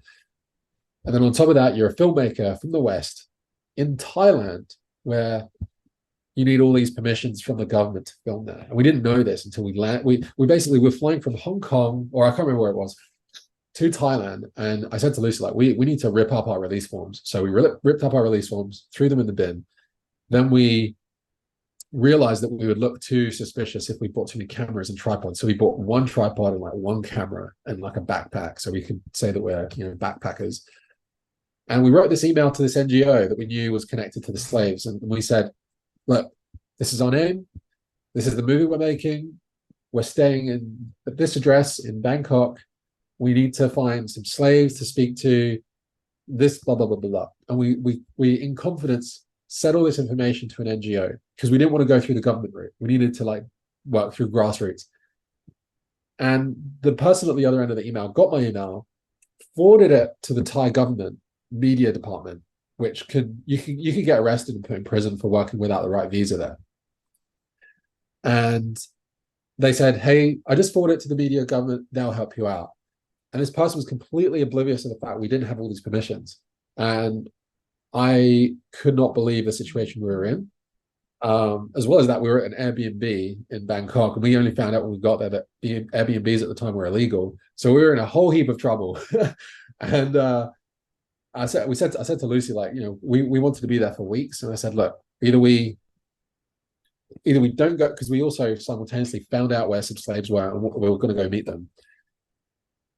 And then on top of that, you're a filmmaker from the West in Thailand, where you need all these permissions from the government to film there. And we didn't know this until we land. We basically were flying from Hong Kong, or I can't remember where it was, to Thailand. And I said to Lucy, like, we need to rip up our release forms. So we ripped up our release forms, threw them in the bin. Then we realized that we would look too suspicious if we bought too many cameras and tripods. So we bought one tripod and like one camera and like a backpack, so we could say that we're, you know, backpackers. And we wrote this email to this NGO that we knew was connected to the slaves, and we said, look, this is our name, this is the movie we're making, we're staying at this address in Bangkok, we need to find some slaves to speak to, this blah blah blah blah. And we in confidence said all this information to an NGO, because we didn't want to go through the government route. We needed to like work through grassroots. And the person at the other end of the email got my email, forwarded it to the Thai government media department, which you could get arrested and put in prison for working without the right visa there. And they said, hey, I just forwarded it to the media government, they'll help you out. And this person was completely oblivious to the fact we didn't have all these permissions. And I could not believe the situation we were in. As well as that, we were at an Airbnb in Bangkok, and we only found out when we got there that the Airbnbs at the time were illegal. So we were in a whole heap of trouble. And I said to Lucy, like, you know, we wanted to be there for weeks, and I said, look, either we don't go, because we also simultaneously found out where some slaves were, and we were going to go meet them,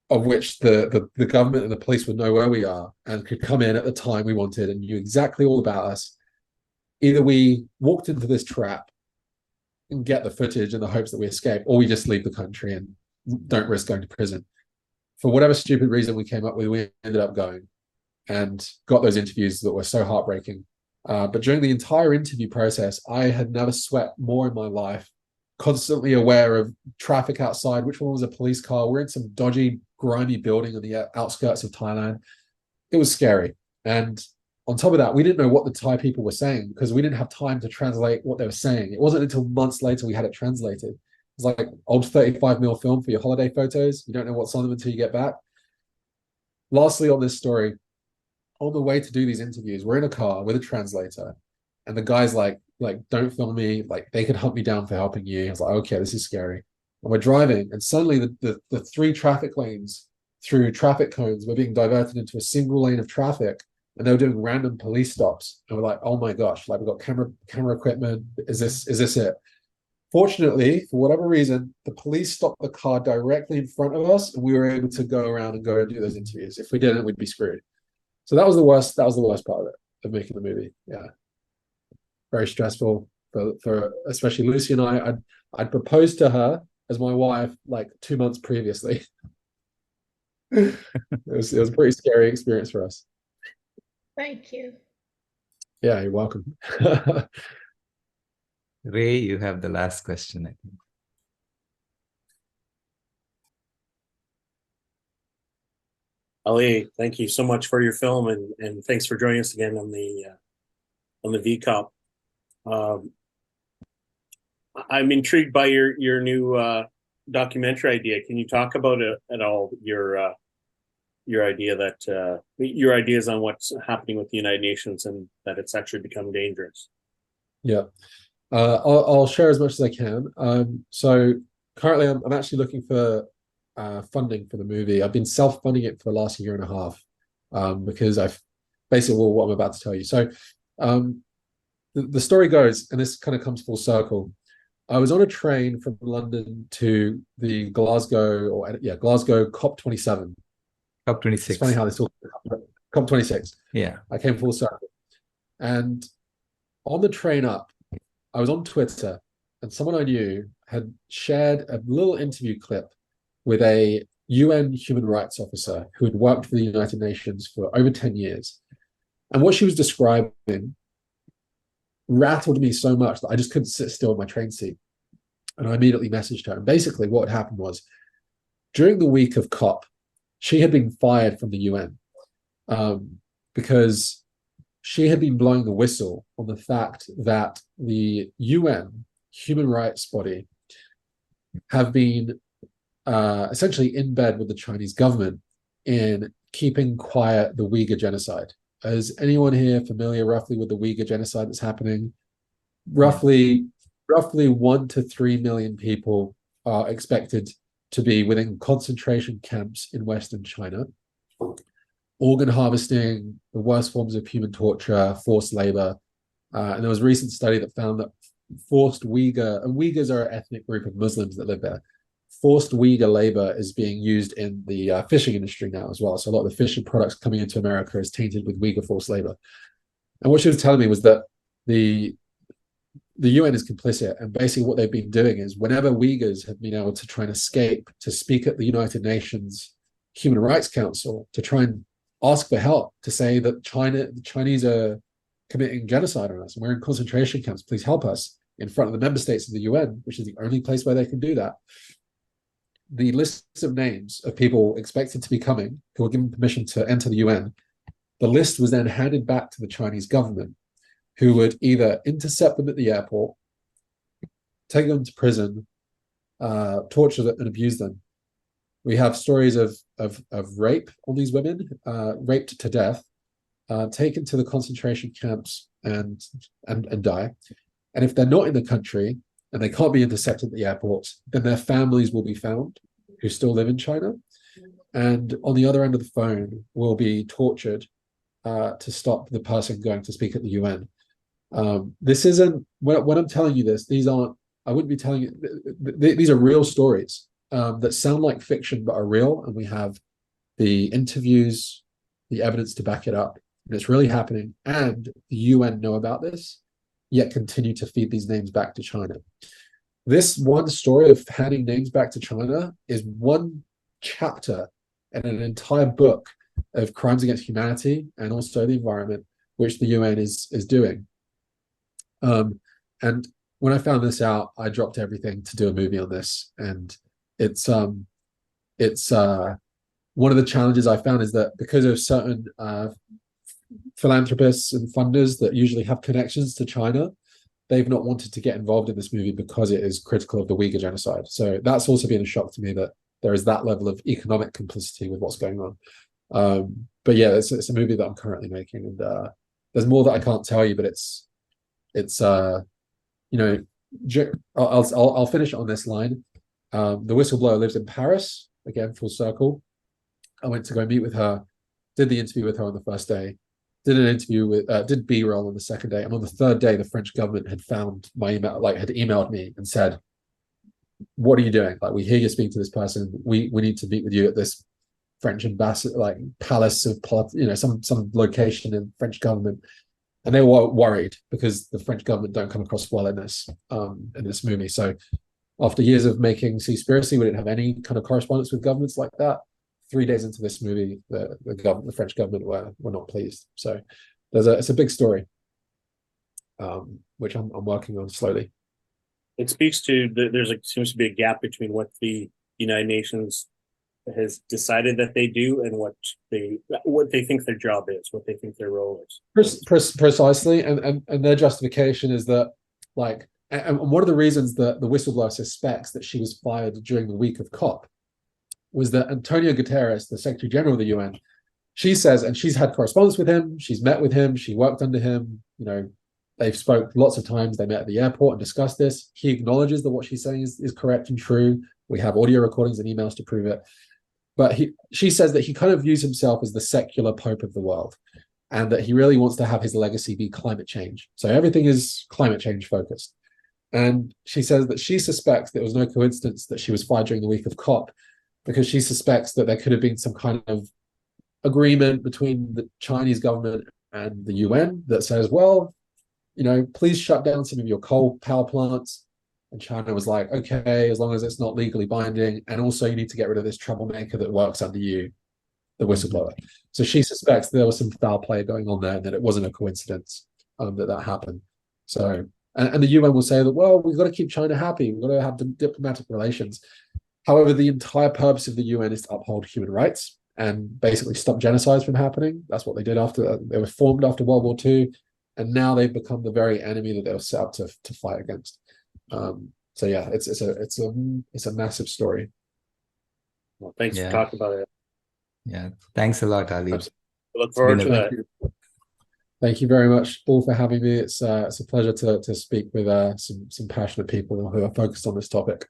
of which the government and the police would know where we are and could come in at the time we wanted and knew exactly all about us. Either we walked into this trap and get the footage in the hopes that we escape, or we just leave the country and don't risk going to prison. For whatever stupid reason we came up with, we ended up going and got those interviews that were so heartbreaking. But during the entire interview process, I had never sweat more in my life, constantly aware of traffic outside, which one was a police car. We're in some dodgy, grimy building on the outskirts of Thailand. It was scary. And on top of that, we didn't know what the Thai people were saying because we didn't have time to translate what they were saying. It wasn't until months later we had it translated. It's like old 35mm film for your holiday photos. You don't know what's on them until you get back. Lastly, on this story, on the way to do these interviews, we're in a car with a translator, and the guy's like, don't film me. Like, they could hunt me down for helping you. I was like, okay, this is scary. And we're driving, and suddenly the 3 traffic lanes through traffic cones were being diverted into a single lane of traffic, and they were doing random police stops. And we're like, oh my gosh, like, we've got camera equipment. Is this it? Fortunately, for whatever reason, the police stopped the car directly in front of us, and we were able to go around and go and do those interviews. If we didn't, we'd be screwed. So that was the worst. That was the worst part of it, of making the movie. Yeah, very stressful for especially Lucy and I. I'd proposed to her as my wife like 2 months previously. It was a pretty scary experience for us. Thank you. Yeah, you're welcome. Ray, you have the last question, I think. Ali, thank you so much for your film, and thanks for joining us again on the VCOP. I'm intrigued by your new documentary idea. Can you talk about it at all? Your idea that your ideas on what's happening with the United Nations and that it's actually become dangerous. Yeah, I'll share as much as I can. So currently, I'm actually looking for funding for the movie. I've been self-funding it for the last 1.5 years because I've basically what I'm about to tell you. So the story goes, and this kind of comes full circle. I was on a train from London to the Glasgow COP27. COP26. It's funny how this all COP26. Yeah. I came full circle. And on the train up, I was on Twitter, and someone I knew had shared a little interview clip with a UN human rights officer who had worked for the United Nations for over 10 years. And what she was describing rattled me so much that I just couldn't sit still in my train seat. And I immediately messaged her. And basically what had happened was, during the week of COP, she had been fired from the UN because she had been blowing the whistle on the fact that the UN human rights body have been essentially in bed with the Chinese government in keeping quiet the Uyghur genocide. Is anyone here familiar roughly with the Uyghur genocide that's happening? Roughly 1 to 3 million people are expected to be within concentration camps in Western China. Organ harvesting, the worst forms of human torture, forced labor. And there was a recent study that found that forced Uyghur, and Uyghurs are an ethnic group of Muslims that live there. Forced Uyghur labor is being used in the fishing industry now as well. So a lot of the fishing products coming into America is tainted with Uyghur forced labor. And what she was telling me was that the UN is complicit, and basically what they've been doing is whenever Uyghurs have been able to try and escape to speak at the United Nations Human Rights Council to try and ask for help, to say that the Chinese are committing genocide on us and we're in concentration camps, please help us, in front of the member states of the UN, which is the only place where they can do that. The lists of names of people expected to be coming who were given permission to enter the UN, the list was then handed back to the Chinese government, who would either intercept them at the airport, take them to prison, torture them and abuse them. We have stories of rape on these women, raped to death, taken to the concentration camps and die. And if they're not in the country and they can't be intercepted at the airports, then their families will be found who still live in China. And on the other end of the phone will be tortured to stop the person going to speak at the UN. This isn't, when I'm telling you this, these aren't, I wouldn't be telling you, these are real stories that sound like fiction but are real. And we have the interviews, the evidence to back it up. And it's really happening. And the UN know about this, yet continue to feed these names back to China. this one story of handing names back to China is one chapter in an entire book of crimes against humanity and also the environment, which the UN is doing. And when I found this out, I dropped everything to do a movie on this. And it's one of the challenges I found is that because of certain philanthropists and funders that usually have connections to China, they've not wanted to get involved in this movie because it is critical of the Uyghur genocide. So that's also been a shock to me that there is that level of economic complicity with what's going on. But yeah, it's a movie that I'm currently making, and there's more that I can't tell you, but it's you know, I'll finish on this line. The whistleblower lives in Paris, again, full circle. I went to go meet with her, did the interview with her on the first day, did an interview with, did B-roll on the second day. And on the third day, the French government had found my email, like had emailed me and said, what are you doing? Like, we hear you speak to this person. We need to meet with you at this French ambassador, like palace of, you know, some location in French government. And they were worried because the French government don't come across well in this movie. So after years of making Seaspiracy, we didn't have any kind of correspondence with governments like that. 3 days into this movie, the French government were not pleased. So it's a big story, which I'm working on slowly. It speaks to seems to be a gap between what the United Nations has decided that they do and what they think their job is, what they think their role is. Precisely, and their justification is that, like, and one of the reasons that the whistleblower suspects that she was fired during the week of COP was that Antonio Guterres, the Secretary General of the UN, she says, and she's had correspondence with him, she's met with him, she worked under him, you know, they've spoke lots of times, they met at the airport and discussed this. He acknowledges that what she's saying is correct and true. We have audio recordings and emails to prove it. But she says that he kind of views himself as the secular pope of the world, and that he really wants to have his legacy be climate change. So everything is climate change focused. And she says that she suspects that it was no coincidence that she was fired during the week of COP, because she suspects that there could have been some kind of agreement between the Chinese government and the UN that says, well, you know, please shut down some of your coal power plants. And China was like, okay, as long as it's not legally binding. And also you need to get rid of this troublemaker that works under you, the whistleblower. So she suspects there was some foul play going on there, and that it wasn't a coincidence that happened. So, and the UN will say that, well, we've got to keep China happy. We've got to have diplomatic relations. However, the entire purpose of the UN is to uphold human rights and basically stop genocides from happening. That's what they did after they were formed after World War II, and now they've become the very enemy that they were set up to fight against. So yeah, it's a massive story. Well, thanks for talking about it. Yeah, thanks a lot, Ali. Look forward to that. Thank you very much, all, for having me. It's a pleasure to speak with some passionate people who are focused on this topic.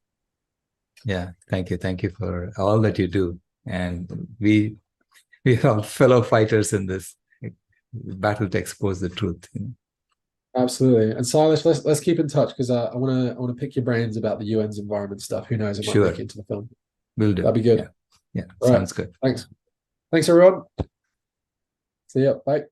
Yeah, thank you for all that you do, and we are all fellow fighters in this battle to expose the truth. You know? Absolutely. And Silas, let's keep in touch, because I want to pick your brains about the UN's environment stuff. Who knows? It might make it into the film. Will do. That'd be good. Yeah, All sounds right. good. Thanks, everyone. See ya. Bye.